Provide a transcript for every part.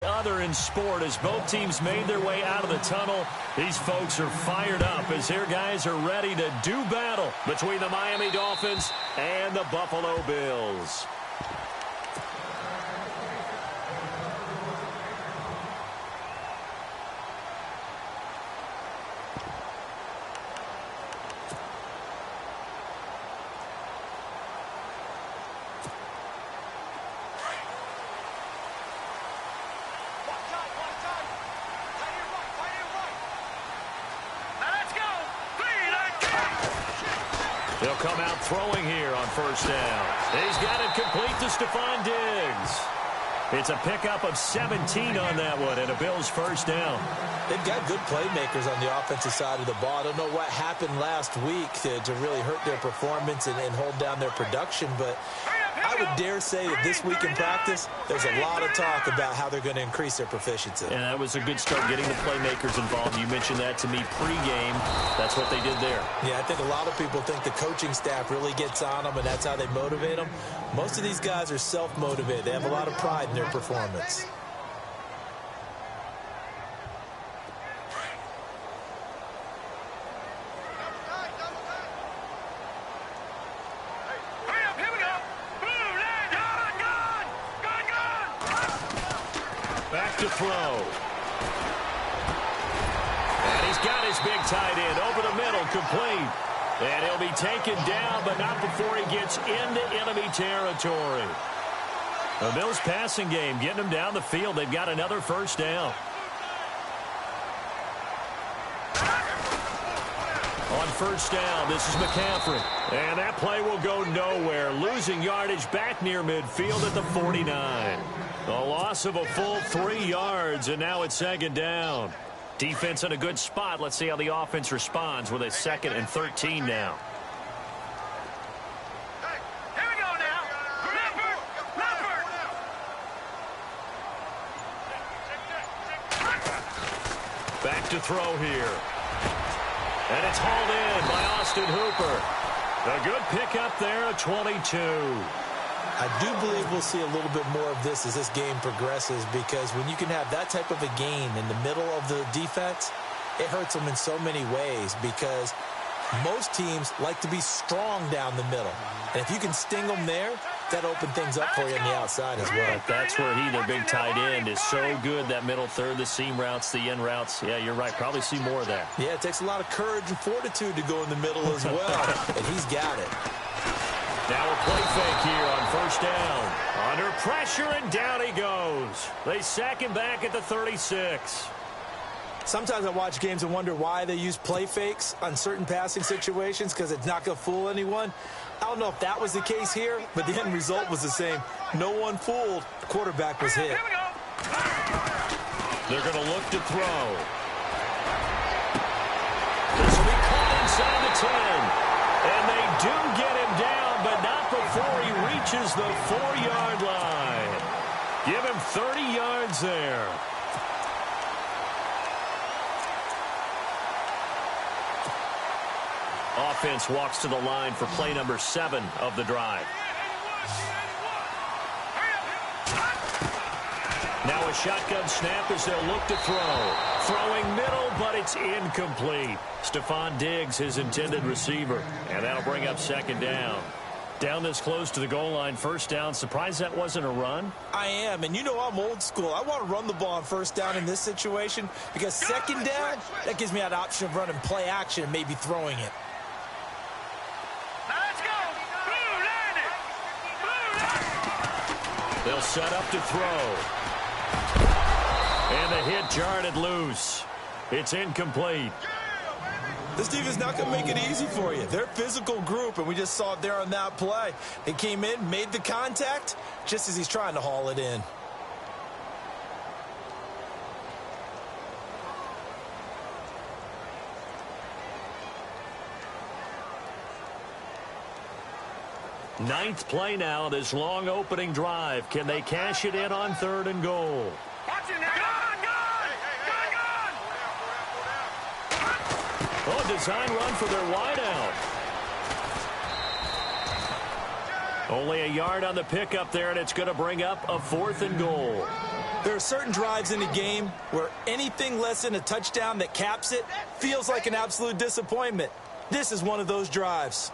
Other in sport, as both teams made their way out of the tunnel, these folks are fired up as their guys are ready to do battle between the Miami Dolphins and the Buffalo Bills. He'll come out throwing here on first down. He's got it complete to Stephon Diggs. It's a pickup of 17 on that one and a Bills first down. They've got good playmakers on the offensive side of the ball. I don't know what happened last week to really hurt their performance and hold down their production, but I would dare say that this week in practice, there's a lot of talk about how they're going to increase their proficiency. And that was a good start getting the playmakers involved. You mentioned that to me pregame. That's what they did there. Yeah, I think a lot of people think the coaching staff really gets on them, and that's how they motivate them. Most of these guys are self-motivated. They have a lot of pride in their performance. To throw. And he's got his big tight end over the middle, complete. And he'll be taken down, but not before he gets into enemy territory. The Bills passing game, getting them down the field. They've got another first down. On first down, this is McCaffrey. And that play will go nowhere. Losing yardage back near midfield at the 49. A loss of a full 3 yards, and now it's second down. Defense in a good spot. Let's see how the offense responds with a 2nd and 13 now. Hey, here we go now. Leopard. Back to throw here. And it's hauled in by Austin Hooper. A good pickup there at 22. I do believe we'll see a little bit more of this as this game progresses, because when you can have that type of a gain in the middle of the defense, it hurts them in so many ways, because most teams like to be strong down the middle. And if you can sting them there, that opens things up for you on the outside as well. That's where their big tight end, is so good, that middle third, the seam routes, the end routes. Yeah, you're right. Probably see more of that. Yeah, it takes a lot of courage and fortitude to go in the middle as well, and he's got it. Now a play fake here on first down. Under pressure, and down he goes. They sack him back at the 36. Sometimes I watch games and wonder why they use play fakes on certain passing situations, because it's not going to fool anyone. I don't know if that was the case here, but the end result was the same. No one fooled. The quarterback was hit. They're going to look to throw. This will be caught inside the 10. And they do get him down, but not before he reaches the 4-yard line. Give him 30 yards there. Offense walks to the line for play number 7 of the drive. Now a shotgun snap as they'll look to throw. Throwing middle, but it's incomplete. Stephon Diggs, his intended receiver. And that'll bring up second down. Down this close to the goal line, first down. Surprised that wasn't a run? I am, and you know I'm old school. I want to run the ball on first down in this situation, because second down, that gives me that option of running play action and maybe throwing it. They'll set up to throw. And the hit jarred loose. It's incomplete. This defense is not going to make it easy for you. They're a physical group, and we just saw it there on that play. They came in, made the contact, just as he's trying to haul it in. Ninth play now, this long opening drive. Can they cash it in on 3rd and goal? Oh, design run for their wideout. Only a yard on the pickup there, and it's going to bring up a 4th and goal. There are certain drives in the game where anything less than a touchdown that caps it feels like an absolute disappointment. This is one of those drives.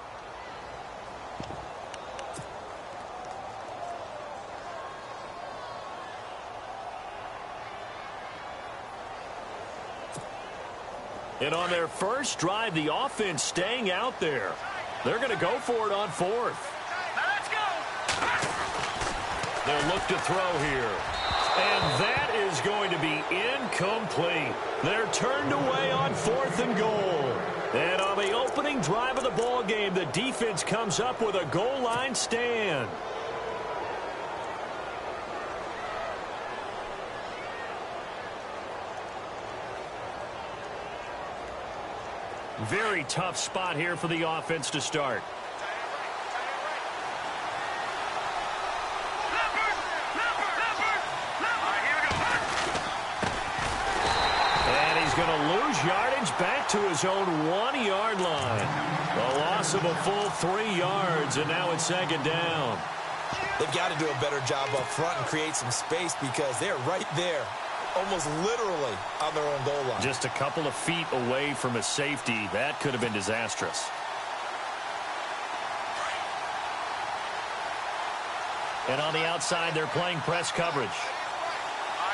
And on their first drive, the offense staying out there. They're going to go for it on fourth. Let's go. They'll look to throw here. And that is going to be incomplete. They're turned away on 4th and goal. And on the opening drive of the ball game, the defense comes up with a goal line stand. Very tough spot here for the offense to start. And he's going to lose yardage back to his own 1-yard line. A loss of a full 3 yards, and now it's 2nd down. They've got to do a better job up front and create some space because they're right there, almost literally on their own goal line. Just a couple of feet away from a safety. That could have been disastrous. And on the outside, they're playing press coverage.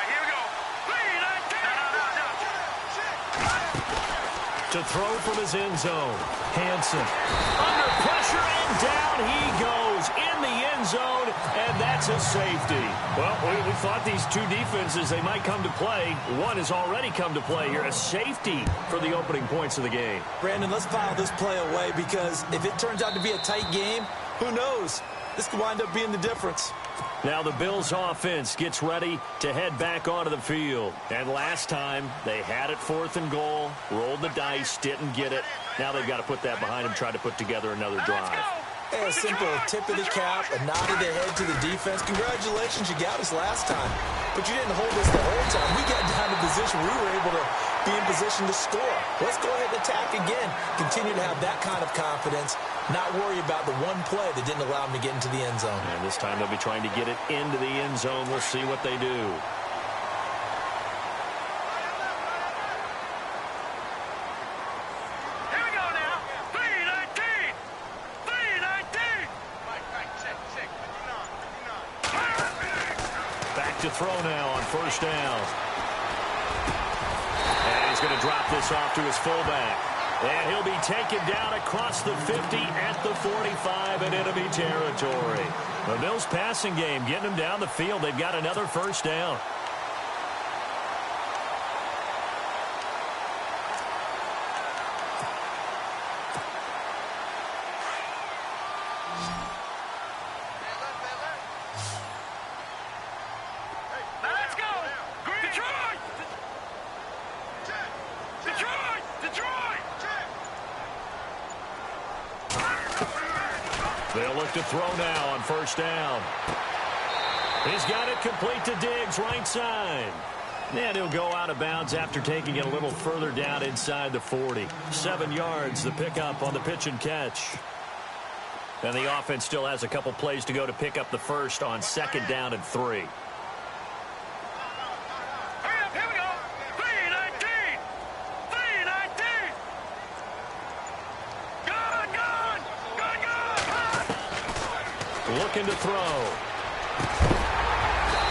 Here we go. To throw from his end zone. Hansen under pressure, and down he goes in the end zone, and that's a safety. Well, we thought these two defenses, they might come to play. One has already come to play here, a safety for the opening points of the game. Brandon, let's file this play away because if it turns out to be a tight game, who knows? This could wind up being the difference. Now the Bills offense gets ready to head back onto the field. And last time, they had it 4th and goal, rolled the dice, didn't get it. Now they've got to put that behind them, try to put together another drive. A simple tip of the cap, a nod of the head to the defense. Congratulations, you got us last time. But you didn't hold us the whole time. We got down to position where we were able to be in position to score. Let's go ahead and attack again. Continue to have that kind of confidence. Not worry about the one play that didn't allow them to get into the end zone. And this time they'll be trying to get it into the end zone. We'll see what they do. To throw now on 1st down. And he's going to drop this off to his fullback. And he'll be taken down across the 50 at the 45 in enemy territory. The Bills passing game getting them down the field. They've got another 1st down. They'll look to throw now on 1st down. He's got it complete to Diggs, right side. And he'll go out of bounds after taking it a little further down inside the 40. 7 yards, the pickup on the pitch and catch. And the offense still has a couple plays to go to pick up the first on 2nd down and 3. Looking to throw.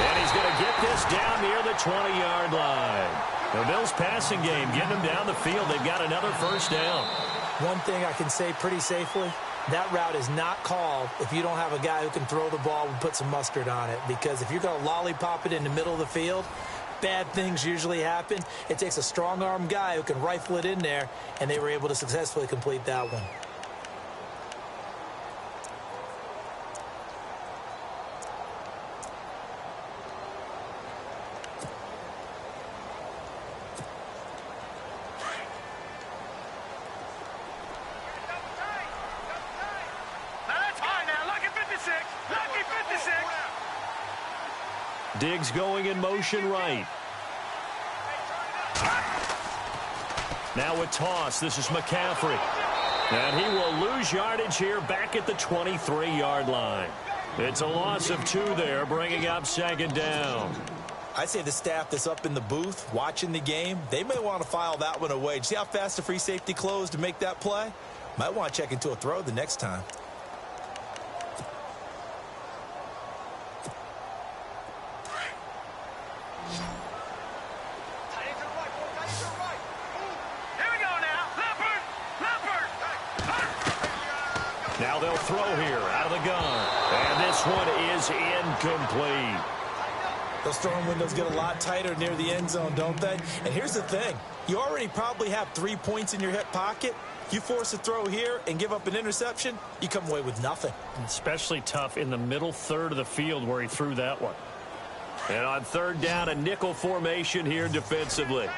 And he's going to get this down near the 20-yard line. The Bills passing game getting them down the field. They've got another 1st down. One thing I can say pretty safely, that route is not called if you don't have a guy who can throw the ball and put some mustard on it. Because if you're going to lollipop it in the middle of the field, bad things usually happen. It takes a strong-arm guy who can rifle it in there, and they were able to successfully complete that one. Diggs going in motion right. Now a toss. This is McCaffrey. And he will lose yardage here back at the 23-yard line. It's a loss of 2 there, bringing up 2nd down. I say the staff that's up in the booth watching the game, they may want to file that one away. Did you see how fast the free safety closed to make that play? Might want to check into a throw the next time. Now they'll throw here out of the gun. And this one is incomplete. Those throwing windows get a lot tighter near the end zone, don't they? And here's the thing. You already probably have 3 points in your hip pocket. You force a throw here and give up an interception, you come away with nothing. Especially tough in the middle third of the field where he threw that one. And on third down, a nickel formation here defensively.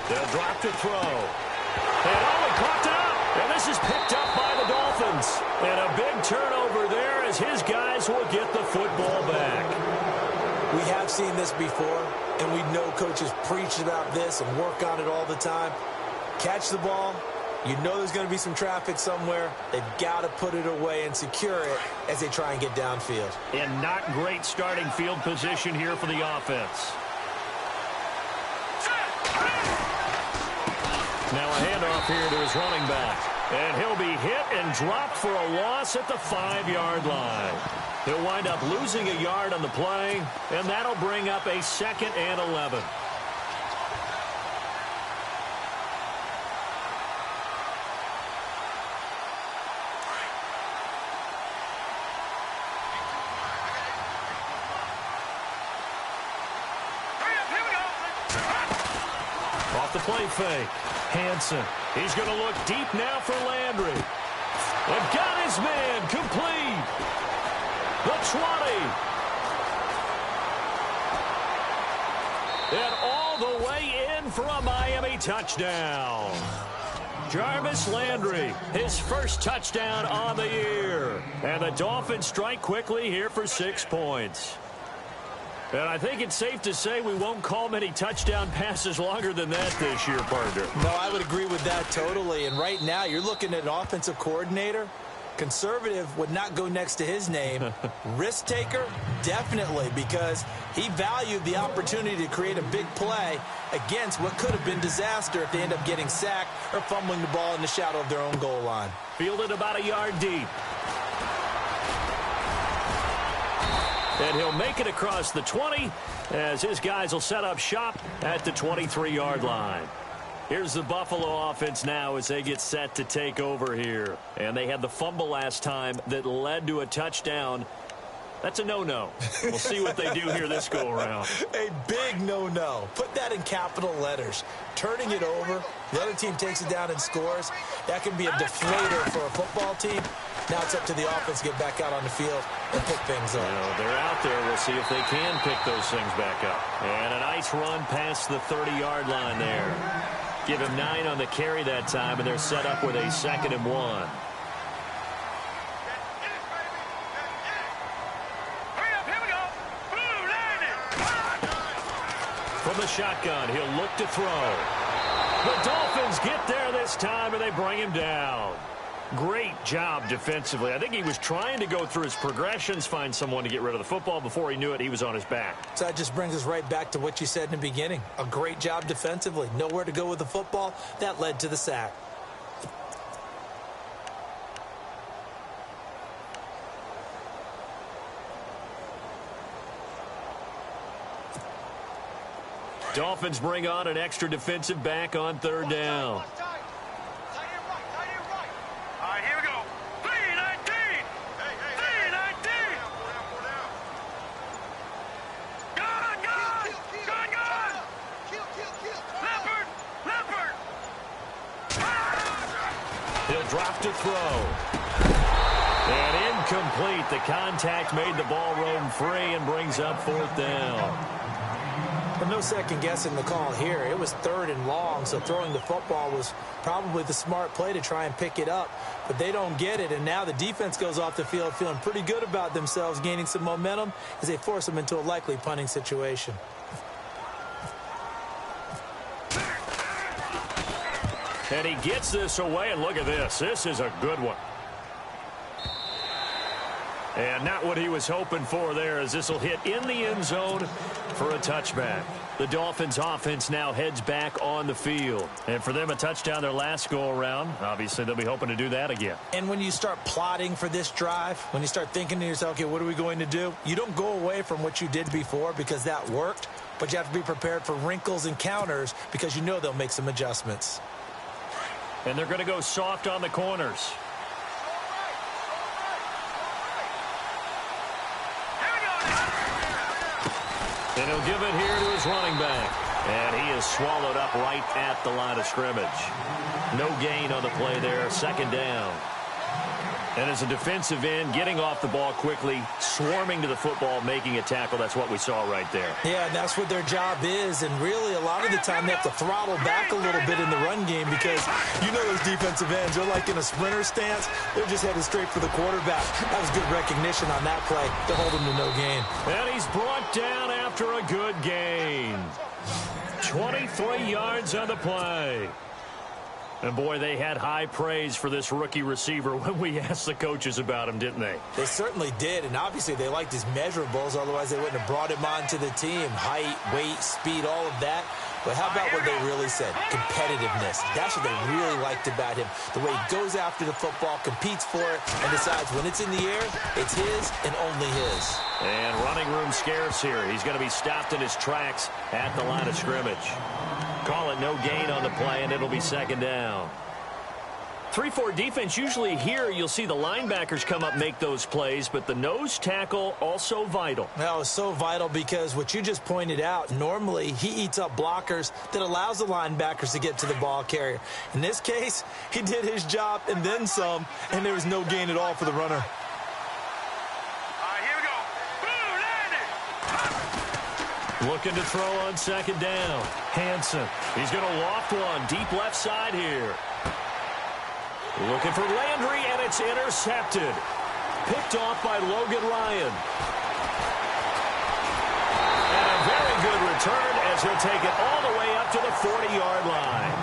They'll drop to throw. And he caught up. And this is picked up by the Dolphins. And a big turnover there as his guys will get the football back. We have seen this before, and we know coaches preach about this and work on it all the time. Catch the ball. You know there's going to be some traffic somewhere. They've got to put it away and secure it as they try and get downfield. And not great starting field position here for the offense. Now a handoff here to his running back. And he'll be hit and dropped for a loss at the 5-yard line. He'll wind up losing a yard on the play, and that'll bring up a 2nd and 11. Off the play fake. Hansen. He's going to look deep now for Landry. And got his man complete. The 20. And all the way in for a Miami touchdown. Jarvis Landry, his first touchdown on the year. And the Dolphins strike quickly here for 6 points. And I think it's safe to say we won't call many touchdown passes longer than that this year, partner. No, I would agree with that totally. And right now, you're looking at an offensive coordinator. Conservative would not go next to his name. Risk taker, definitely, because he valued the opportunity to create a big play against what could have been disaster if they end up getting sacked or fumbling the ball in the shadow of their own goal line. Fielded about a yard deep. And he'll make it across the 20 as his guys will set up shop at the 23-yard line. Here's the Buffalo offense now as they get set to take over here. And they had the fumble last time that led to a touchdown. That's a no-no. We'll see what they do here this go-around. A big no-no. Put that in capital letters. Turning it over, the other team takes it down and scores. That can be a deflator for a football team. Now it's up to the offense to get back out on the field and pick things up. You know, they're out there. We'll see if they can pick those things back up. And a nice run past the 30-yard line there. Give him 9 on the carry that time, and they're set up with a 2nd and 1. From the shotgun, he'll look to throw. The Dolphins get there this time, and they bring him down. Great job defensively. I think he was trying to go through his progressions, find someone to get rid of the football. Before he knew it, he was on his back. So that just brings us right back to what you said in the beginning. A great job defensively. Nowhere to go with the football. That led to the sack. Dolphins bring on an extra defensive back on 3rd down. Drop to throw. And incomplete. The contact made the ball roam free and brings up 4th down. Well, no second guessing the call here. It was 3rd and long, so throwing the football was probably the smart play to try and pick it up. But they don't get it, and now the defense goes off the field feeling pretty good about themselves, gaining some momentum as they force them into a likely punting situation. And he gets this away, and look at this. This is a good one. And not what he was hoping for there, as this will hit in the end zone for a touchback. The Dolphins offense now heads back on the field. And for them, a touchdown their last go-around. Obviously, they'll be hoping to do that again. And when you start plotting for this drive, when you start thinking to yourself, okay, what are we going to do? You don't go away from what you did before because that worked, but you have to be prepared for wrinkles and counters because you know they'll make some adjustments. And they're going to go soft on the corners. And he'll give it here to his running back. And he is swallowed up right at the line of scrimmage. No gain on the play there. 2nd down. And as a defensive end, getting off the ball quickly, swarming to the football, making a tackle. That's what we saw right there. Yeah, and that's what their job is. And really, a lot of the time, they have to throttle back a little bit in the run game because you know those defensive ends, they're like in a sprinter stance. They're just headed straight for the quarterback. That was good recognition on that play to hold him to no gain. And he's brought down after a good gain. 23 yards on the play. And, boy, they had high praise for this rookie receiver when we asked the coaches about him, didn't they? They certainly did, and obviously they liked his measurables. Otherwise, they wouldn't have brought him onto the team. Height, weight, speed, all of that. But how about what they really said? Competitiveness. That's what they really liked about him. The way he goes after the football, competes for it, and decides when it's in the air, it's his and only his. And running room scarce here. He's going to be stopped in his tracks at the line of scrimmage. Call it no gain on the play, and it'll be 2nd down. 3-4 defense, usually here you'll see the linebackers come up, make those plays, but the nose tackle also vital. Well, it's so vital because what you just pointed out, normally he eats up blockers that allows the linebackers to get to the ball carrier. In this case, he did his job and then some, and there was no gain at all for the runner. Looking to throw on 2nd down. Hansen. He's going to loft one deep left side here. Looking for Landry, and it's intercepted. Picked off by Logan Ryan. And a very good return as he'll take it all the way up to the 40-yard line.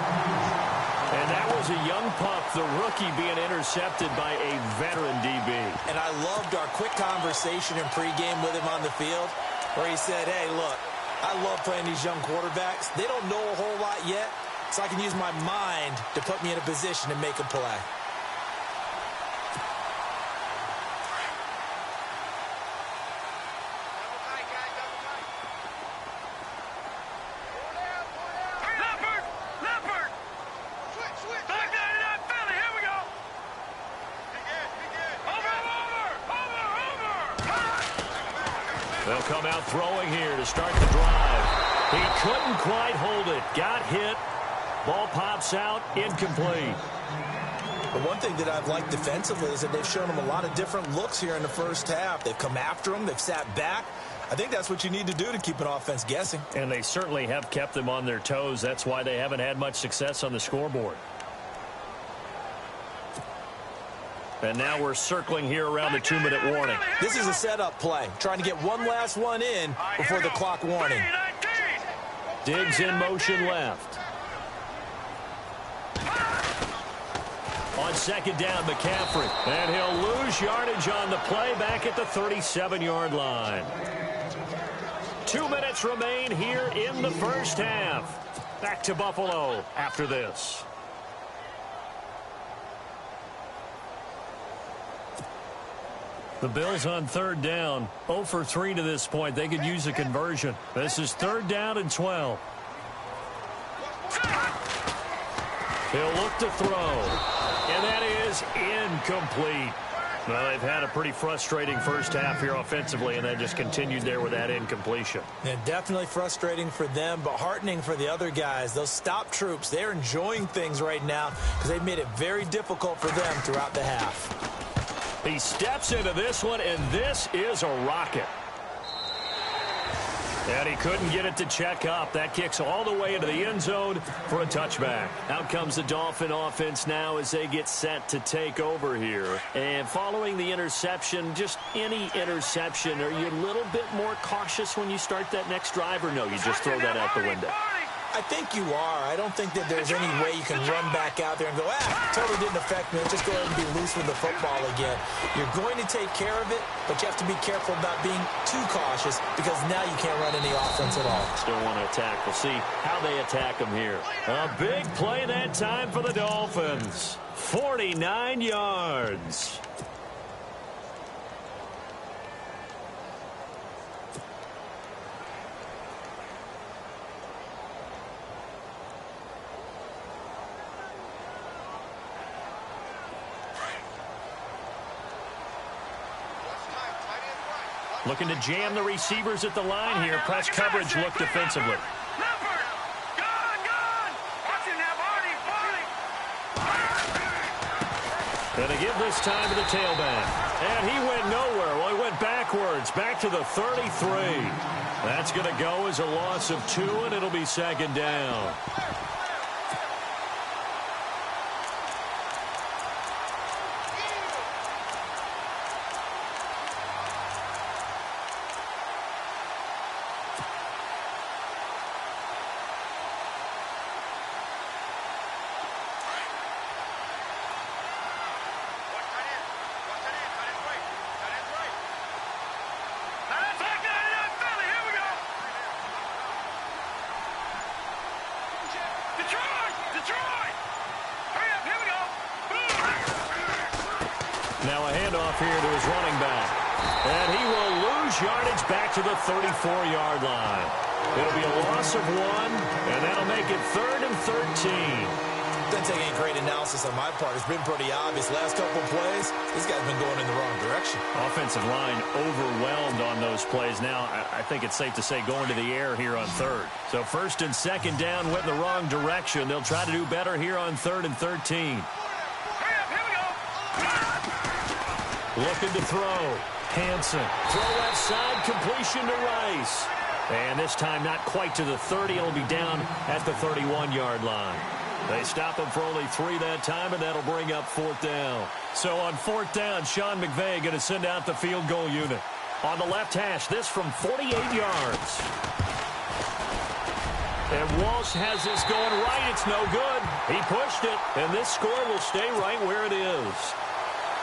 And that was a young pup, the rookie being intercepted by a veteran DB. And I loved our quick conversation in pregame with him on the field where he said, hey, look, I love playing these young quarterbacks. They don't know a whole lot yet, so I can use my mind to put me in a position to make a play. They'll come out throwing here to start the drive. He couldn't quite hold it. Got hit. Ball pops out. Incomplete. But one thing that I've liked defensively is that they've shown him a lot of different looks here in the first half. They've come after him. They've sat back. I think that's what you need to do to keep an offense guessing. And they certainly have kept them on their toes. That's why they haven't had much success on the scoreboard. And now we're circling here around the 2-minute warning. This is a setup play, trying to get one last one in before the clock warning. Diggs in motion left. On 2nd down, McCaffrey. And he'll lose yardage on the play back at the 37-yard line. 2 minutes remain here in the first half. Back to Buffalo after this. The Bills on 3rd down, 0 for 3 to this point. They could use a conversion. This is 3rd down and 12. He'll look to throw, and that is incomplete. Well, they've had a pretty frustrating first half here offensively, and that just continued there with that incompletion. Yeah, definitely frustrating for them, but heartening for the other guys. Those stop troops, they're enjoying things right now because they've made it very difficult for them throughout the half. He steps into this one, and this is a rocket. And he couldn't get it to check up. That kicks all the way into the end zone for a touchback. Out comes the Dolphin offense now as they get set to take over here. And following the interception, just any interception, are you a little bit more cautious when you start that next drive, or no, you just throw that out the window? I think you are. I don't think that there's any way you can run back out there and go, totally didn't affect me. Just go ahead and be loose with the football again. You're going to take care of it, but you have to be careful about being too cautious because now you can't run any offense at all. Still want to attack. We'll see how they attack them here. A big play that time for the Dolphins. 49 yards. Looking to jam the receivers at the line here. Press coverage look defensively. Gonna give this time to the tailback. And he went nowhere. Well, he went backwards. Back to the 33. That's going to go as a loss of 2, and it'll be second down. Now a handoff here to his running back. And he will lose yardage back to the 34-yard line. It'll be a loss of 1, and that'll make it 3rd and 13. Doesn't take any great analysis on my part. It's been pretty obvious. Last couple plays, this guy's been going in the wrong direction. Offensive line overwhelmed on those plays. Now, I think it's safe to say going to the air here on 3rd. So 1st and 2nd down went in the wrong direction. They'll try to do better here on 3rd and 13. Looking to throw. Hansen. Throw left side. Completion to Rice. And this time not quite to the 30. It'll be down at the 31-yard line. They stop him for only 3 that time, and that'll bring up 4th down. So on 4th down, Sean McVay going to send out the field goal unit. On the left hash, this from 48 yards. And Walsh has this going right. It's no good. He pushed it, and this score will stay right where it is.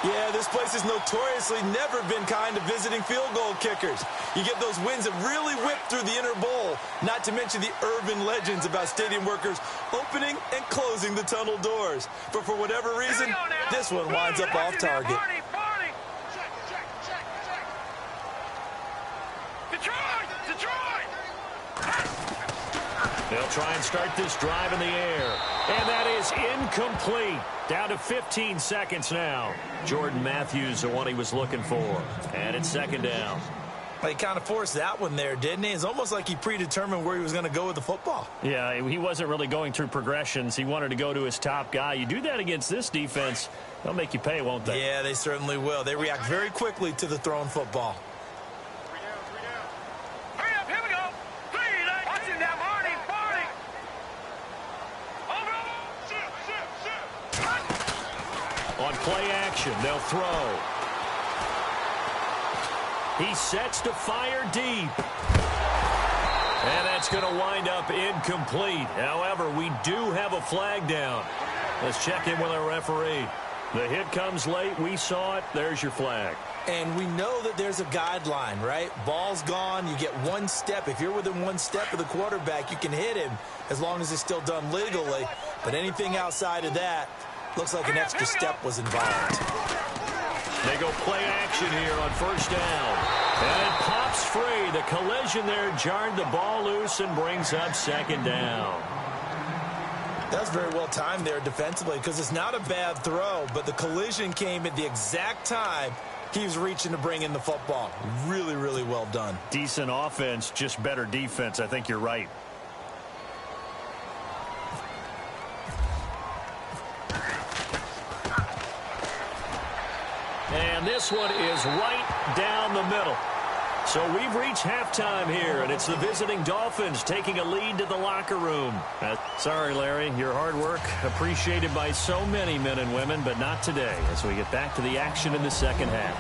Yeah, this place has notoriously never been kind to visiting field goal kickers. You get those wins that really whip through the inner bowl, not to mention the urban legends about stadium workers opening and closing the tunnel doors. But for whatever reason, this one winds up off target. They'll try and start this drive in the air. And that is incomplete. Down to 15 seconds now. Jordan Matthews, the one he was looking for. And it's 2nd down. He kind of forced that one there, didn't he? It's almost like he predetermined where he was going to go with the football. Yeah, he wasn't really going through progressions. He wanted to go to his top guy. You do that against this defense, they'll make you pay, won't they? Yeah, they certainly will. They react very quickly to the thrown football. On play action, they'll throw. He sets to fire deep. And that's going to wind up incomplete. However, we do have a flag down. Let's check in with our referee. The hit comes late. We saw it. There's your flag. And we know that there's a guideline, right? Ball's gone. You get 1 step. If you're within 1 step of the quarterback, you can hit him as long as it's still done legally. But anything outside of that, looks like an extra step was involved. They go play action here on 1st down. And it pops free. The collision there jarred the ball loose and brings up 2nd down. That was very well timed there defensively because it's not a bad throw, but the collision came at the exact time he was reaching to bring in the football. Really, really well done. Decent offense, just better defense. I think you're right. And this one is right down the middle. So we've reached halftime here, and it's the visiting Dolphins taking a lead to the locker room. Sorry, Larry, your hard work appreciated by so many men and women, but not today as we get back to the action in the second half.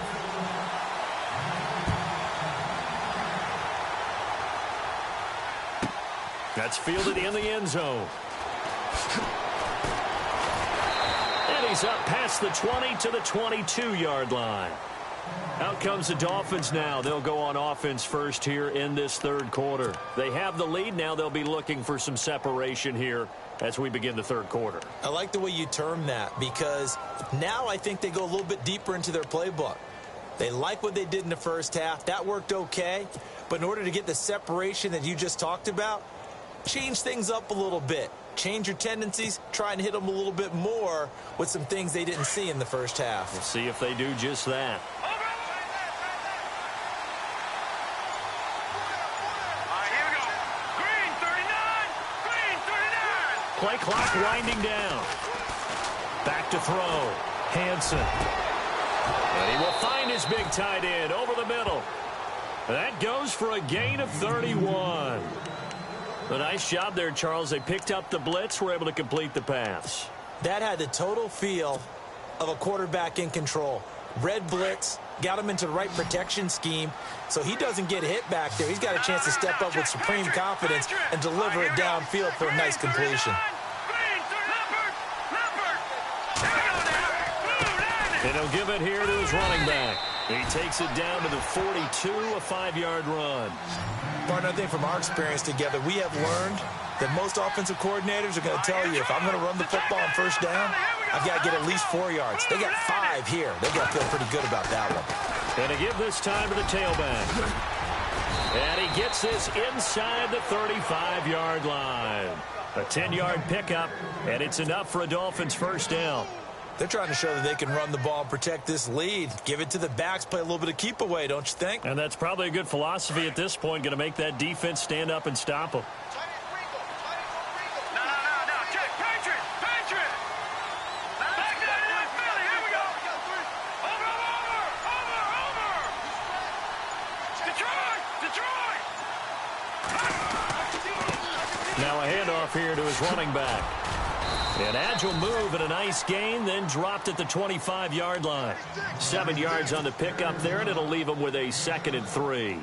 That's fielded in the end zone. And he's up past the 20 to the 22-yard line. Out comes the Dolphins now. They'll go on offense first here in this third quarter. They have the lead. Now they'll be looking for some separation here as we begin the third quarter. I like the way you term that because now I think they go a little bit deeper into their playbook. They like what they did in the first half. That worked okay. But in order to get the separation that you just talked about, change things up a little bit. Change your tendencies, try and hit them a little bit more with some things they didn't see in the first half. We'll see if they do just that. Play clock winding down. Back to throw. Hansen. And he will find his big tight end over the middle. That goes for a gain of 31. A nice job there, Charles. They picked up the blitz, were able to complete the pass. That had the total feel of a quarterback in control. Red blitz, got him into the right protection scheme, so he doesn't get hit back there. He's got a chance to step up with supreme confidence and deliver it downfield for a nice completion. And he'll give it here to his running back. He takes it down to the 42, a 5-yard run. Partner, I think from our experience together, we have learned that most offensive coordinators are going to tell you, if I'm going to run the football on first down, I've got to get at least 4 yards. They got 5 here. They got to feel pretty good about that one. And to give this time to the tailback. And he gets this inside the 35-yard line. A 10-yard pickup, and it's enough for a Dolphins first down. They're trying to show that they can run the ball and protect this lead. Give it to the backs, play a little bit of keep away, don't you think? And that's probably a good philosophy at this point, going to make that defense stand up and stop them. Now a handoff here to his running back. An agile move and a nice gain, then dropped at the 25-yard line. 7 yards on the pickup there, and it'll leave him with a 2nd and 3.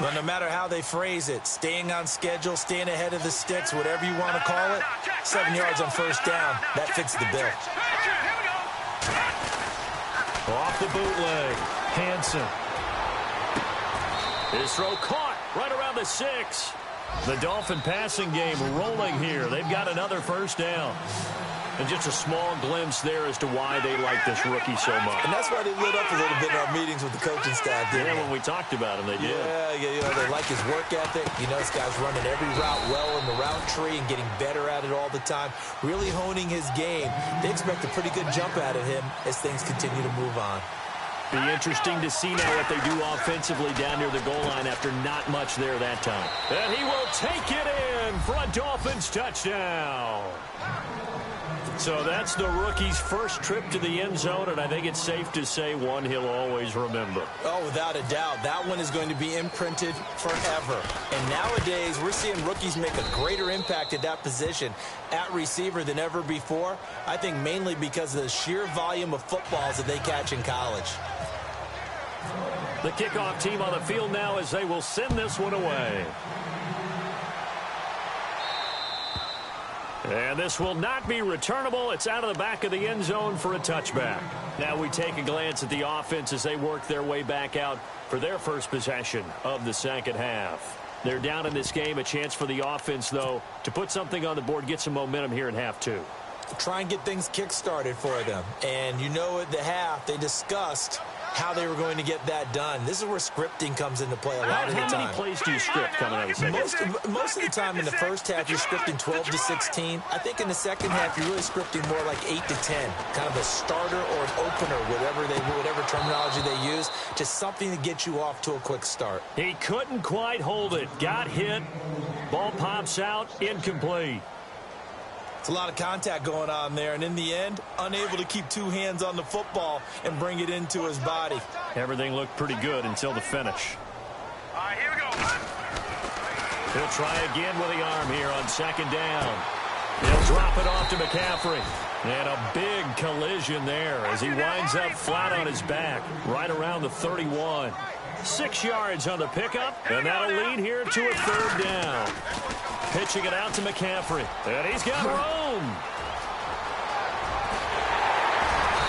Well, no matter how they phrase it, staying on schedule, staying ahead of the sticks, whatever you want to call it, 7 yards on first down, that fits the bill. Off the bootleg, Hansen. His throw caught right around the 6. The Dolphin passing game rolling here. They've got another first down. And just a small glimpse there as to why they like this rookie so much. And that's why they lit up a little bit in our meetings with the coaching staff, didn't they? When we talked about him, they did. Yeah, they like his work ethic. You know, this guy's running every route well in the route tree and getting better at it all the time, really honing his game. They expect a pretty good jump out of him as things continue to move on. Be interesting to see now what they do offensively down near the goal line after not much there that time. And he will take it in for a Dolphins touchdown. So that's the rookie's first trip to the end zone, and I think it's safe to say one he'll always remember. Oh, without a doubt. That one is going to be imprinted forever. And nowadays, we're seeing rookies make a greater impact at that position at receiver than ever before. I think mainly because of the sheer volume of footballs that they catch in college. The kickoff team on the field now as they will send this one away. And this will not be returnable. It's out of the back of the end zone for a touchback. Now we take a glance at the offense as they work their way back out for their first possession of the second half. They're down in this game. A chance for the offense, though, to put something on the board, get some momentum here in half two. Try and get things kick-started for them. And you know at the half, they discussed how they were going to get that done. This is where scripting comes into play a lot of the time. How many plays do you script coming out of the second half? Most of the time in the first half, you're scripting 12 to 16. I think in the second half, you're really scripting more like 8 to 10. Kind of a starter or an opener, whatever terminology they use. Just something to get you off to a quick start. He couldn't quite hold it. Got hit. Ball pops out. Incomplete. It's a lot of contact going on there, and in the end, unable to keep two hands on the football and bring it into his body. Everything looked pretty good until the finish. He'll try again with the arm here on second down. He'll drop it off to McCaffrey. And a big collision there as he winds up flat on his back right around the 31. 6 yards on the pickup, and that'll lead here to a third down. Pitching it out to McCaffrey, and he's got room.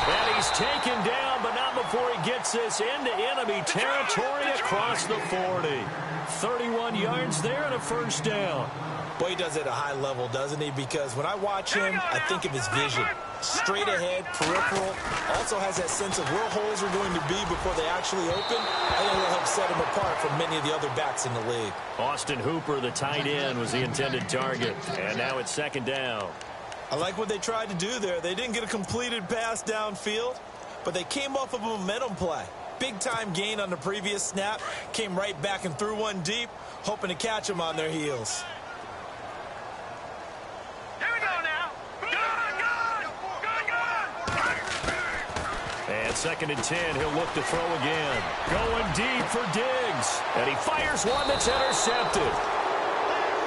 And he's taken down, but not before he gets this into enemy territory across the 40. 31 yards there and a first down. Boy, he does it at a high level, doesn't he? Because when I watch him, I think of his vision. Straight ahead, peripheral. Also has that sense of where holes are going to be before they actually open. I think it'll help set him apart from many of the other backs in the league. Austin Hooper, the tight end, was the intended target. And now it's second down. I like what they tried to do there. They didn't get a completed pass downfield, but they came off of a momentum play. Big-time gain on the previous snap. Came right back and threw one deep, hoping to catch them on their heels. Here we go now. And second and 10, he'll look to throw again. Going deep for Diggs. And he fires one that's intercepted.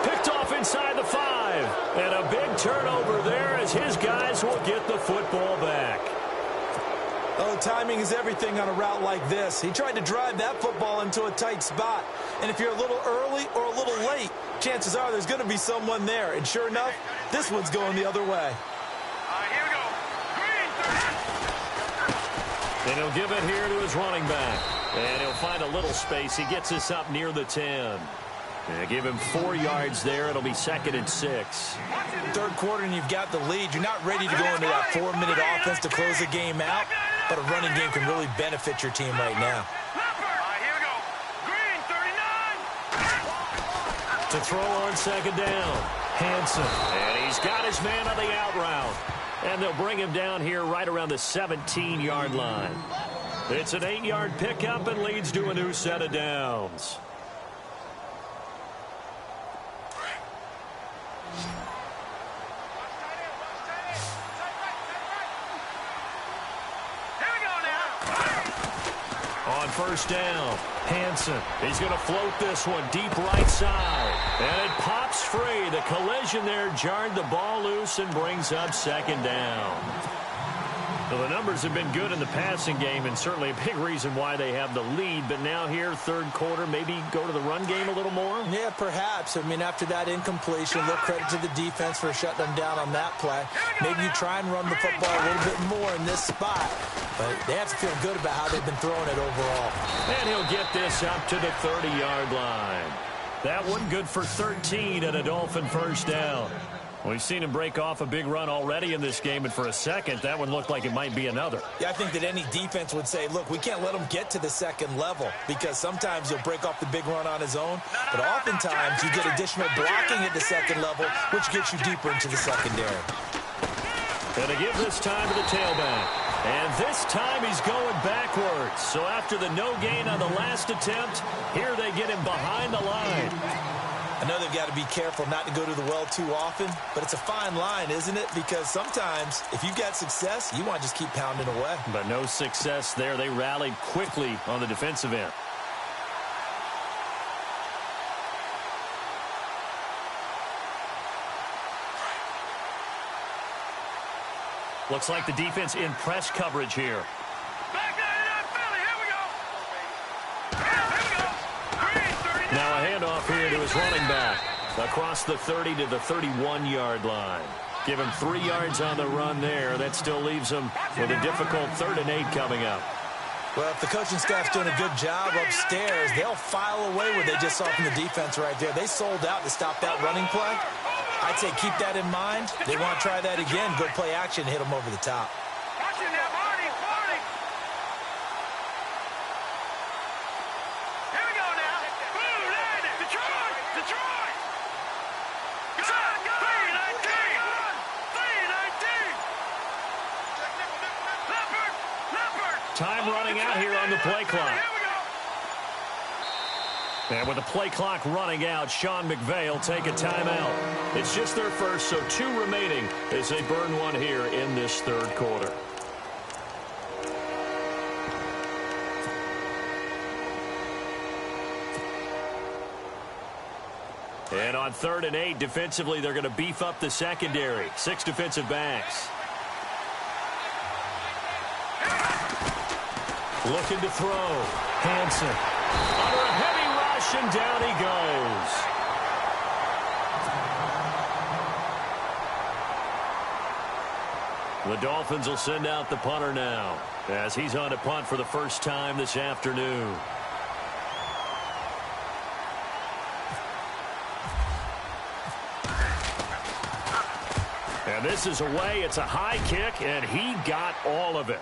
Picked off inside the 5. And a big turnover there as his guys will get the football back. Oh, timing is everything on a route like this. He tried to drive that football into a tight spot. And if you're a little early or a little late, chances are there's going to be someone there. And sure enough, this one's going the other way. Here we go. And he'll give it here to his running back. And he'll find a little space. He gets this up near the 10. And give him 4 yards there. It'll be second and 6. Third quarter and you've got the lead. You're not ready to go into that 4-minute offense to close the game out. But a running game can really benefit your team right now. Here we go. Green, 39. To throw on second down. Hanson. And he's got his man on the out route. And they'll bring him down here right around the 17-yard line. It's an 8-yard pickup and leads to a new set of downs. On first down, Hanson. He's going to float this one deep right side. And it pops free. The collision there jarred the ball loose and brings up second down. Well, the numbers have been good in the passing game and certainly a big reason why they have the lead. But now here, third quarter, maybe go to the run game a little more? Yeah, perhaps. I mean, after that incompletion, little credit to the defense for shutting them down on that play. Maybe you try and run the football a little bit more in this spot. But they have to feel good about how they've been throwing it overall. And he'll get this up to the 30-yard line. That one good for 13 and a Dolphin first down. We've seen him break off a big run already in this game, and for a second, that one looked like it might be another. Yeah, I think that any defense would say, look, we can't let him get to the second level because sometimes he'll break off the big run on his own, but oftentimes you get additional blocking at the second level, which gets you deeper into the secondary. And to give this time to the tailback. And this time he's going backwards. So after the no gain on the last attempt, here they get him behind the line. I know they've got to be careful not to go to the well too often, but it's a fine line, isn't it? Because sometimes if you've got success, you want to just keep pounding away. But no success there. They rallied quickly on the defensive end. Looks like the defense in press coverage here. Back that Philly. Here we go. Green, 39. Now a handoff here to his running back. Across the 30 to the 31-yard line. Give him 3 yards on the run there. That still leaves him with a difficult 3rd and 8 coming up. Well, if the coaching staff's doing a good job upstairs, they'll file away what they just saw from the defense right there. They sold out to stop that running play. I'd say keep that in mind. They want to try that again. Go play action, hit them over the top. Watch it now, Marty. Here we go now. Boom, land it. Detroit. Go. 3-19. Leopard. Time running out here on the play clock. And with the play clock running out, Sean McVay will take a timeout. It's just their first, so 2 remaining as they burn one here in this third quarter. And on 3rd and 8, defensively, they're going to beef up the secondary. 6 defensive backs. Looking to throw. Hansen. Under a heavy rush, and down he goes. The Dolphins will send out the punter now, as he's on to punt for the first time this afternoon. And this is away. It's a high kick, and he got all of it.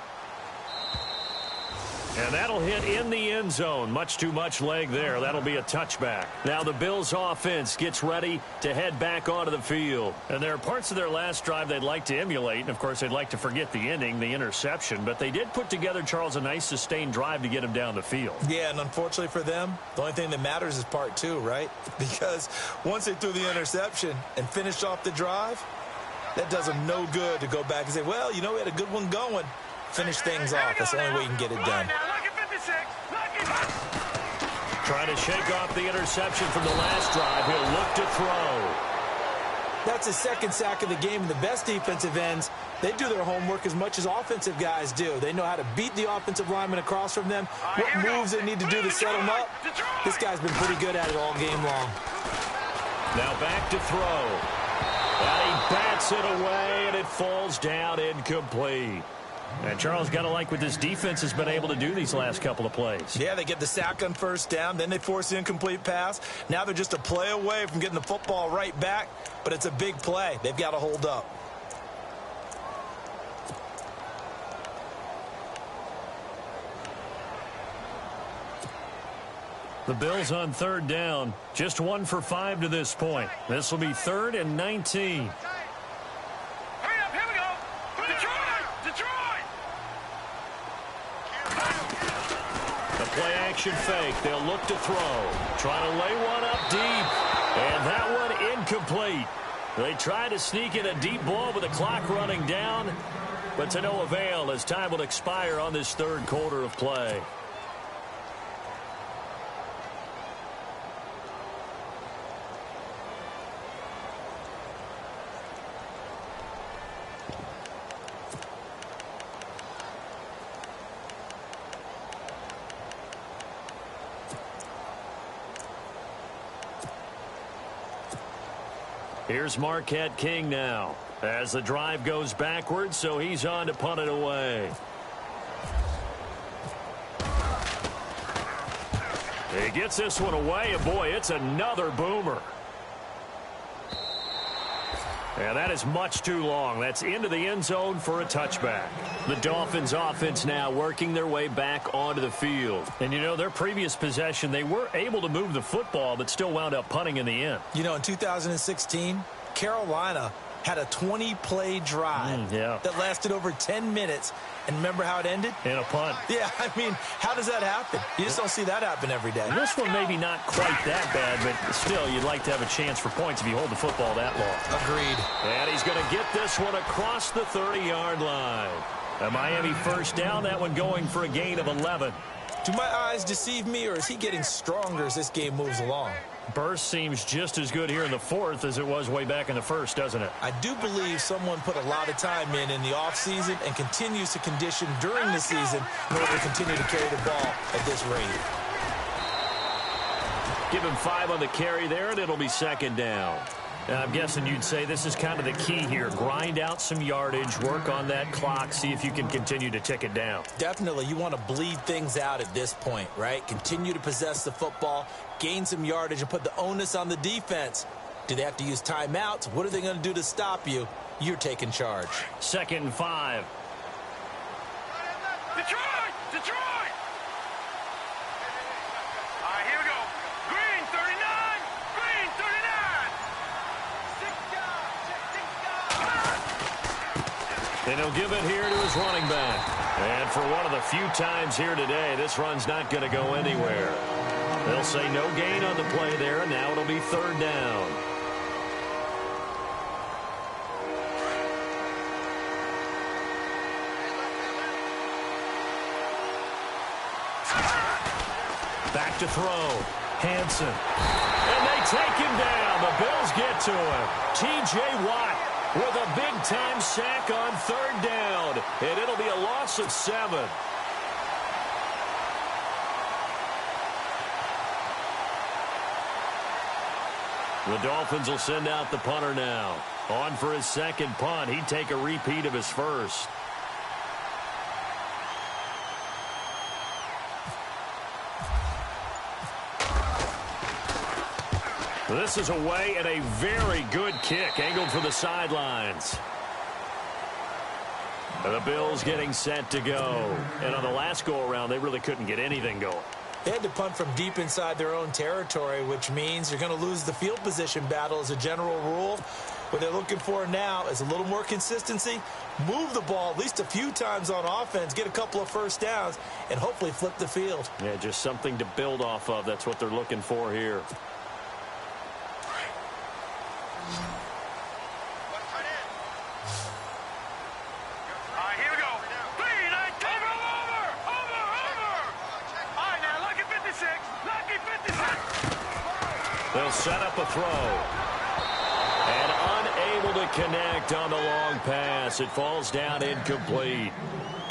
And that'll hit in the end zone. Much too much leg there. That'll be a touchback. Now the Bills offense gets ready to head back onto the field. And there are parts of their last drive they'd like to emulate. And, of course, they'd like to forget the ending, the interception. But they did put together, Charles, a nice sustained drive to get him down the field. Yeah, and unfortunately for them, the only thing that matters is part 2, right? Because once they threw the interception and finished off the drive, that does them no good to go back and say, well, you know, we had a good one going. Finish things off. That's the only way you can get it done. Trying to shake off the interception from the last drive. He'll look to throw. That's his 2nd sack of the game. And the best defensive ends, they do their homework as much as offensive guys do. They know how to beat the offensive lineman across from them, what moves they need to do to set them up. This guy's been pretty good at it all game long. Now back to throw. And he bats it away, and it falls down incomplete. And Charles, got to like what this defense has been able to do these last couple of plays. Yeah, they get the sack on 1st down, then they force the incomplete pass. Now they're just a play away from getting the football right back, but it's a big play. They've got to hold up. The Bills on 3rd down, just 1 for 5 to this point. This will be 3rd and 19. Play-action fake. They'll look to throw. Trying to lay one up deep. And that one incomplete. They try to sneak in a deep ball with the clock running down, but to no avail as time will expire on this 3rd quarter of play. Here's Marquette King now as the drive goes backwards, so he's on to punt it away. He gets this one away, and boy, it's another boomer. And that is much too long. That's into the end zone for a touchback. The Dolphins offense now working their way back onto the field. And, you know, their previous possession, they were able to move the football, but still wound up punting in the end. You know, in 2016, Carolina had a 20-play drive that lasted over 10 minutes. And remember how it ended? In a punt. Yeah, I mean, how does that happen? You just don't see that happen every day. And this one maybe not quite that bad, but still, you'd like to have a chance for points if you hold the football that long. Agreed. And he's going to get this one across the 30-yard line. A Miami 1st down, that one going for a gain of 11. Do my eyes deceive me, or is he getting stronger as this game moves along? Burst seems just as good here in the 4th as it was way back in the 1st, doesn't it? I do believe someone put a lot of time in the offseason and continues to condition during the season in order to continue to carry the ball at this rate. Give him 5 on the carry there, and it'll be 2nd down. Now, I'm guessing you'd say this is kind of the key here. Grind out some yardage, work on that clock, see if you can continue to tick it down. Definitely. You want to bleed things out at this point, right? Continue to possess the football, gain some yardage, and put the onus on the defense. Do they have to use timeouts? What are they going to do to stop you? You're taking charge. 2nd and 5. Detroit! Detroit! All right, here we go. Green, 39. Green, 39. 6 yards. And he'll give it here to his running back. And for one of the few times here today, this run's not going to go anywhere. They'll say no gain on the play there, and now it'll be 3rd down. Back to throw. Hansen. And they take him down. The Bills get to him. T.J. Watt with a big-time sack on third down. And it'll be a loss of 7. The Dolphins will send out the punter now. On for his second punt. He'd take a repeat of his first. This is away and a very good kick angled for the sidelines. The Bills getting set to go. And on the last go-around, they really couldn't get anything going. They had to punt from deep inside their own territory, which means you're going to lose the field position battle as a general rule. What they're looking for now is a little more consistency, move the ball at least a few times on offense, get a couple of first downs, and hopefully flip the field. Yeah, just something to build off of. That's what they're looking for here. They'll set up a throw. And unable to connect on the long pass. It falls down incomplete.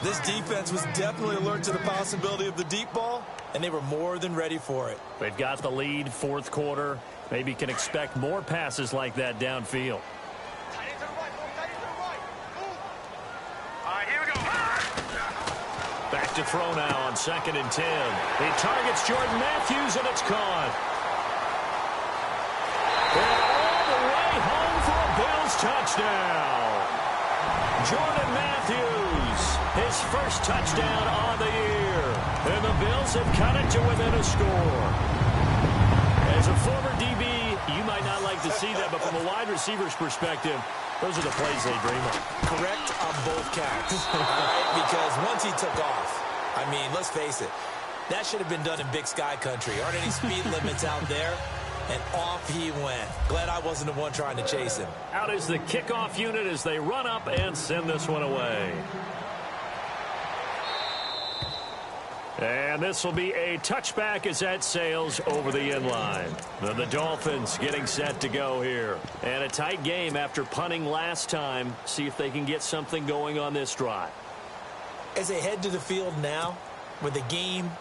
This defense was definitely alert to the possibility of the deep ball, and they were more than ready for it. They've got the lead, fourth quarter. Maybe can expect more passes like that downfield. Back to throw now on 2nd and 10. He targets Jordan Matthews, and it's caught. And all the way home for a Bills touchdown. Jordan Matthews, his first touchdown on the year. And the Bills have cut it to within a score. As a former DB, you might not like to see that, but from a wide receiver's perspective, those are the plays they dream of. Correct on both counts. All right? Because once he took off, I mean, let's face it, that should have been done in Big Sky country. Aren't any speed limits out there? And off he went. Glad I wasn't the one trying to chase him. Out is the kickoff unit as they run up and send this one away. And this will be a touchback as that sails over the end line. The Dolphins getting set to go here. And a tight game after punting last time. See if they can get something going on this drive. As they head to the field now, with the game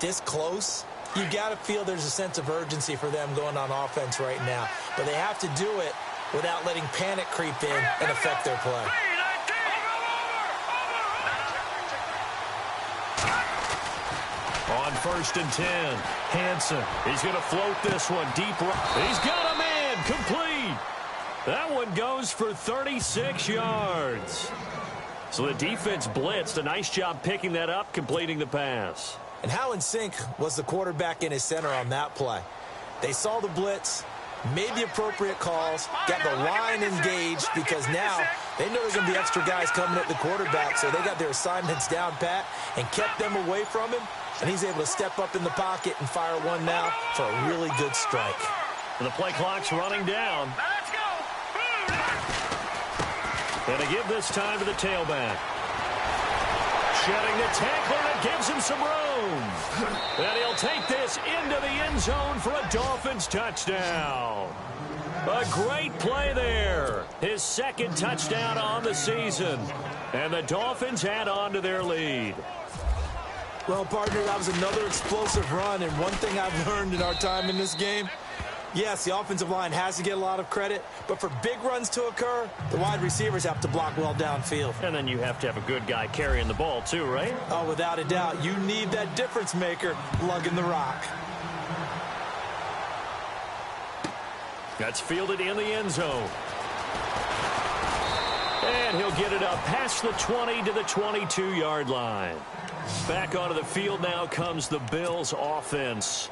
this close, you got to feel there's a sense of urgency for them going on offense right now. But they have to do it without letting panic creep in and affect their play. On 1st and 10, Hansen. He's going to float this one deep right. He's got a man complete. That one goes for 36 yards. So the defense blitzed. A nice job picking that up, completing the pass. And how in sync was the quarterback in his center on that play? They saw the blitz, made the appropriate calls, got the line engaged because now they know there's going to be extra guys coming at the quarterback, so they got their assignments down pat and kept them away from him, and he's able to step up in the pocket and fire one now for a really good strike. And the play clock's running down. And to give this time to the tailback. Shedding the tackler that gives him some room. And he'll take this into the end zone for a Dolphins touchdown. A great play there. His second touchdown on the season. And the Dolphins add on to their lead. Well, partner, that was another explosive run. And one thing I've learned in our time in this game, yes, the offensive line has to get a lot of credit, but for big runs to occur, the wide receivers have to block well downfield. And then you have to have a good guy carrying the ball too, right? Oh, without a doubt. You need that difference maker lugging the rock. That's fielded in the end zone. And he'll get it up past the 20 to the 22-yard line. Back onto the field now comes the Bills offense.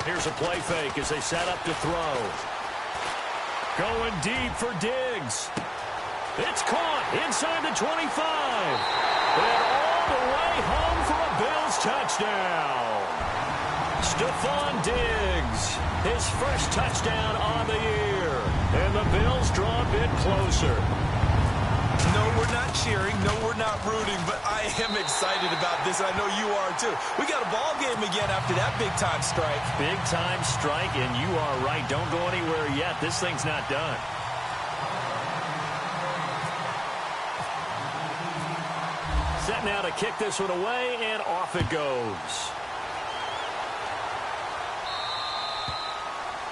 Here's a play fake as they set up to throw. Going deep for Diggs. It's caught inside the 25. And all the way home for a Bills touchdown. Stephon Diggs, his first touchdown on the year. And the Bills draw a bit closer. No, we're not cheering. No, we're not rooting. But I am excited about this, and I know you are too. We got a ball game again after that big-time strike. Big-time strike, and you are right. Don't go anywhere yet. This thing's not done. Set now to kick this one away, and off it goes.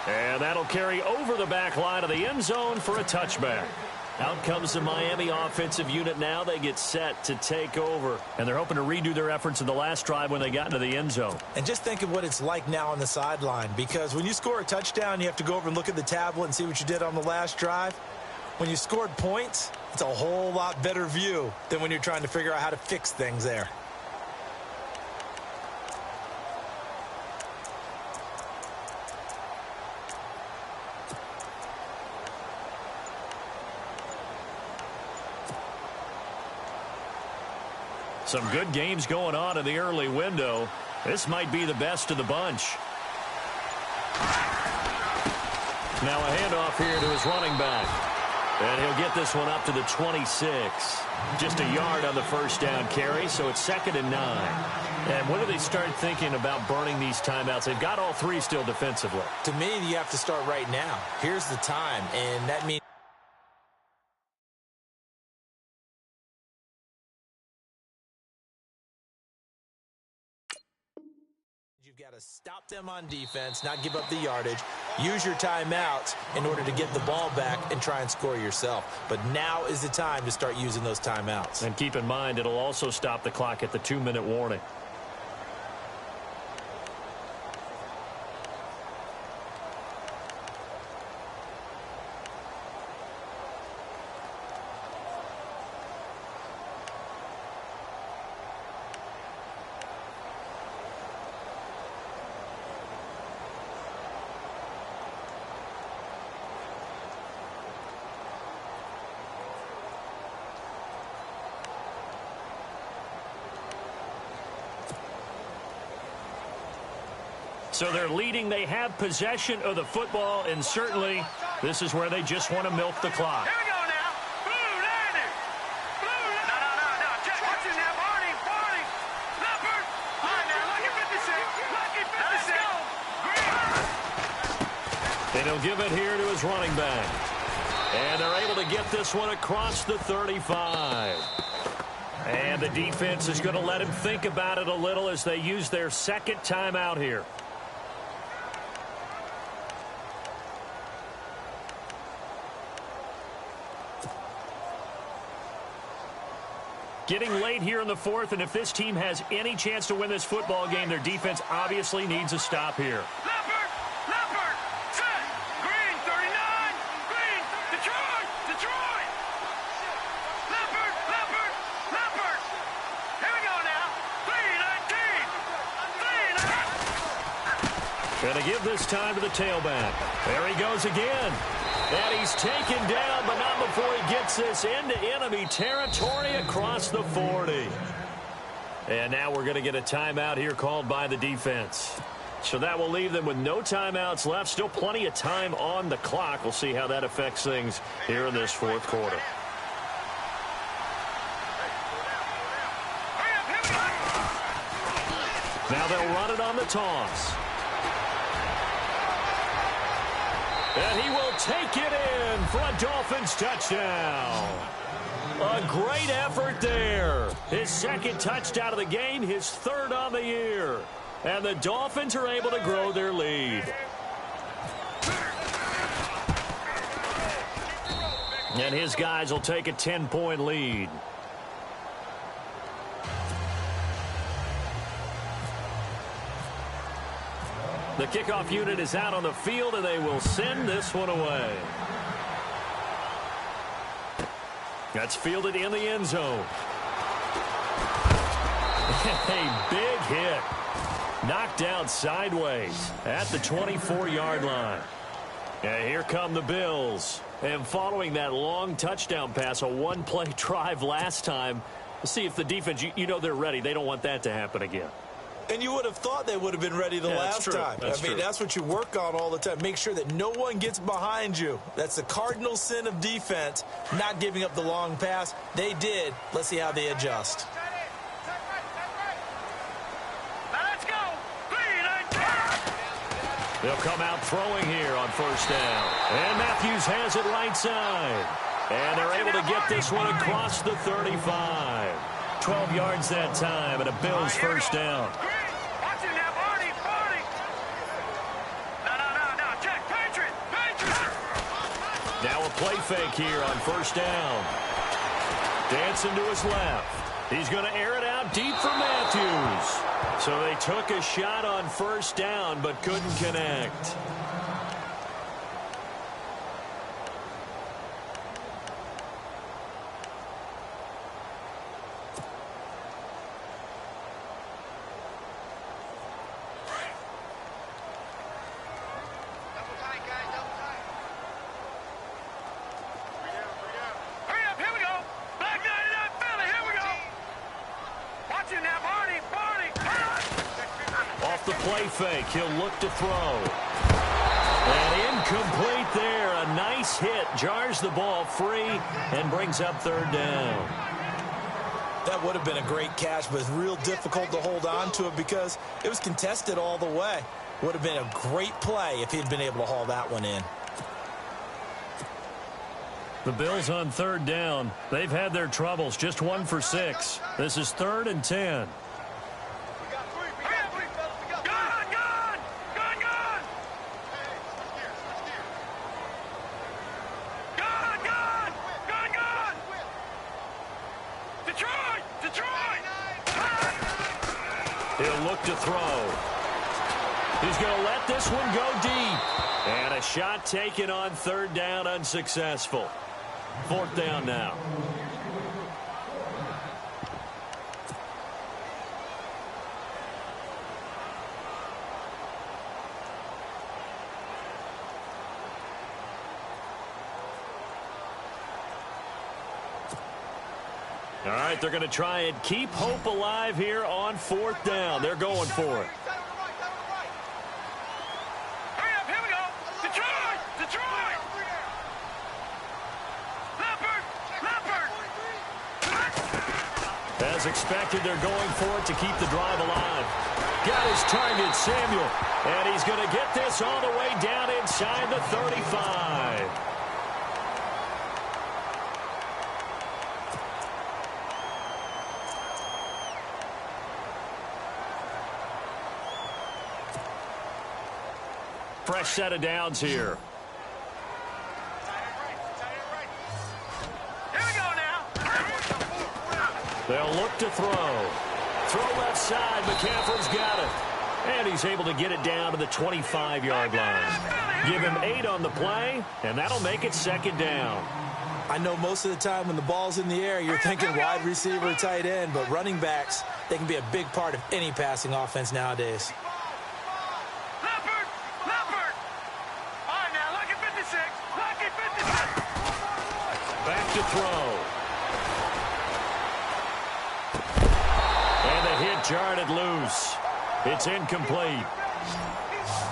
And that'll carry over the back line of the end zone for a touchback. Out comes the Miami offensive unit now. They get set to take over. And they're hoping to redo their efforts in the last drive when they got into the end zone. And just think of what it's like now on the sideline. Because when you score a touchdown, you have to go over and look at the tablet and see what you did on the last drive. When you scored points, it's a whole lot better view than when you're trying to figure out how to fix things there. Some good games going on in the early window. This might be the best of the bunch. Now a handoff here to his running back. And he'll get this one up to the 26. Just a yard on the first down carry, so it's 2nd and 9. And when do they start thinking about burning these timeouts? They've got all three still defensively. To me, you have to start right now. Here's the time, and that means you've got to stop them on defense, not give up the yardage. Use your timeouts in order to get the ball back and try and score yourself. But now is the time to start using those timeouts. And keep in mind, it'll also stop the clock at the 2-minute warning. So they're leading. They have possession of the football, and certainly this is where they just want to milk the clock. Here we go now. Blue landing. No. Just watch it now. Barney. Leopard. All right, now. Lucky 56. Lucky 56. Green. And he'll give it here to his running back. And they're able to get this one across the 35. And the defense is going to let him think about it a little as they use their second timeout here. Getting late here in the fourth, and if this team has any chance to win this football game, their defense obviously needs a stop here. Leopard, set, green, 39, green, Detroit. Leopard. Here we go now, 3-19. Gonna give this time to the tailback. There he goes again. And he's taken down, but not before he gets this into enemy territory across the 40. And now we're going to get a timeout here called by the defense. So that will leave them with no timeouts left. Still plenty of time on the clock. We'll see how that affects things here in this fourth quarter. Now they'll run it on the toss. And he will take it in for a Dolphins touchdown. A great effort there. His second touchdown of the game, his third on the year. And the Dolphins are able to grow their lead. And his guys will take a 10-point lead. The kickoff unit is out on the field, and they will send this one away. That's fielded in the end zone. A big hit. Knocked down sideways at the 24-yard line. And here come the Bills. And following that long touchdown pass, a one-play drive last time, we'll see if the defense, you know they're ready. They don't want that to happen again. And you would have thought they would have been ready the last time. That's what you work on all the time. Make sure that no one gets behind you. That's the cardinal sin of defense, not giving up the long pass. They did. Let's see how they adjust. They'll come out throwing here on first down. And Matthews has it right side. And they're able to get this one across the 35. 12 yards that time, and a Bills first down. Now a play fake here on first down. Dancing to his left. He's going to air it out deep for Matthews. So they took a shot on first down but couldn't connect. The play fake, he'll look to throw. And incomplete there. A nice hit. Jars the ball free and brings up third down. That would have been a great catch, but it's real difficult to hold on to it because it was contested all the way. Would have been a great play if he'd been able to haul that one in. The Bills on third down. They've had their troubles. Just 1 for 6. This is 3rd and 10. He'll look to throw. He's going to let this one go deep. And a shot taken on third down, unsuccessful. 4th down now. All right, they're going to try and keep hope alive here on 4th down. They're going for it. Hurry up, here we go. Detroit! Detroit! Leopard! As expected, they're going for it to keep the drive alive. Got his target, Samuel. And he's going to get this all the way down inside the 35. Fresh set of downs here. Here we go now. They'll look to throw. Throw left side. McCaffrey's got it. And he's able to get it down to the 25-yard line. Give him 8 on the play, and that'll make it 2nd down. I know most of the time when the ball's in the air, you're thinking wide receiver, tight end, but running backs, they can be a big part of any passing offense nowadays. Back to throw. And the hit jarred it loose. It's incomplete.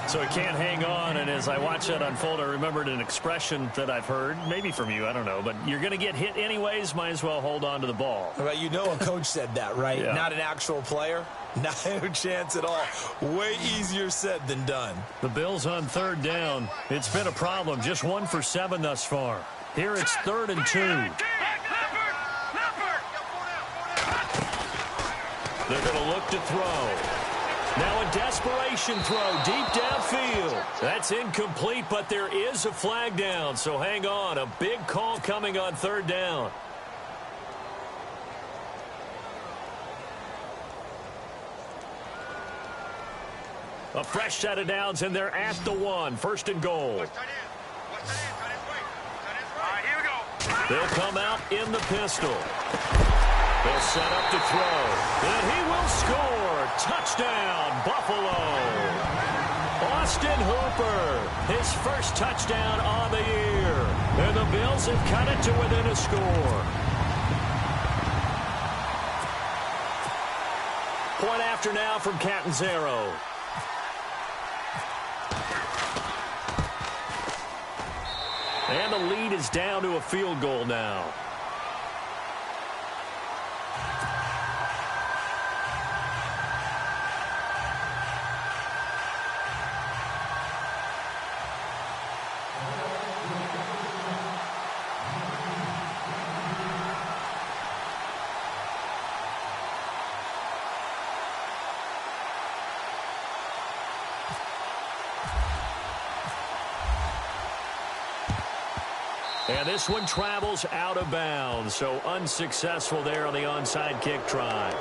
So he can't hang on, and as I watch that unfold, I remembered an expression that I've heard, maybe from you, I don't know, but you're going to get hit anyways, might as well hold on to the ball. Well, you know a coach said that, right? Yeah. Not an actual player. No chance at all. Way easier said than done. The Bills on 3rd down. It's been a problem. Just 1 for 7 thus far. Here it's 3rd and 2. They're going to look to throw. Now a desperation throw deep downfield. That's incomplete, but there is a flag down, so hang on. A big call coming on 3rd down. A fresh set of downs, and they're at the 1. 1st and goal. They'll come out in the pistol. They'll set up to throw. And he will score. Touchdown, Buffalo. Austin Hooper, his first touchdown on the year. And the Bills have cut it to within a score. Point after now from Catanzaro. And the lead is down to a field goal now. And this one travels out of bounds, so unsuccessful there on the onside kick try.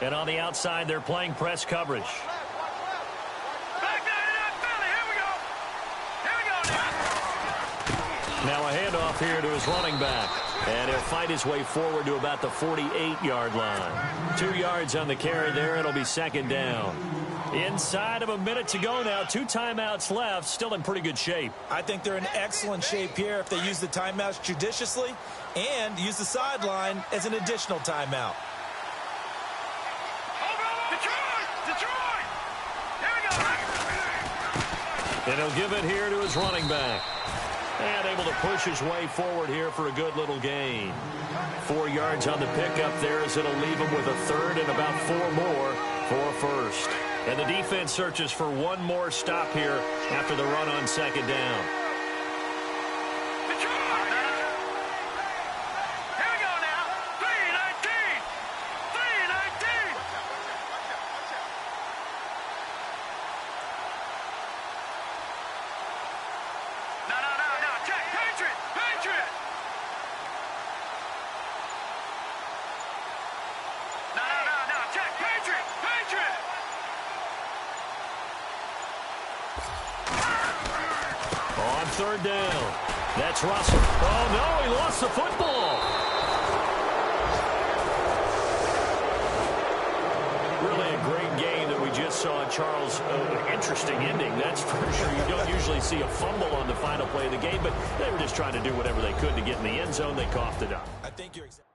And on the outside, they're playing press coverage. Now a handoff here to his running back. And he'll fight his way forward to about the 48-yard line. 2 yards on the carry there. It'll be second down. Inside of a minute to go now. 2 timeouts left. Still in pretty good shape. I think they're in excellent shape here if they use the timeouts judiciously and use the sideline as an additional timeout. Detroit! Here we go! And he'll give it here to his running back. And able to push his way forward here for a good little gain. 4 yards on the pickup there as it'll leave him with a third and about 4 more for a first. And the defense searches for one more stop here after the run on second down. Third down. That's Russell. Oh, no, he lost the football. Really a great game that we just saw, Charles. Interesting ending, that's for sure. You don't usually see a fumble on the final play of the game, but they were just trying to do whatever they could to get in the end zone. They coughed it up. I think you're exactly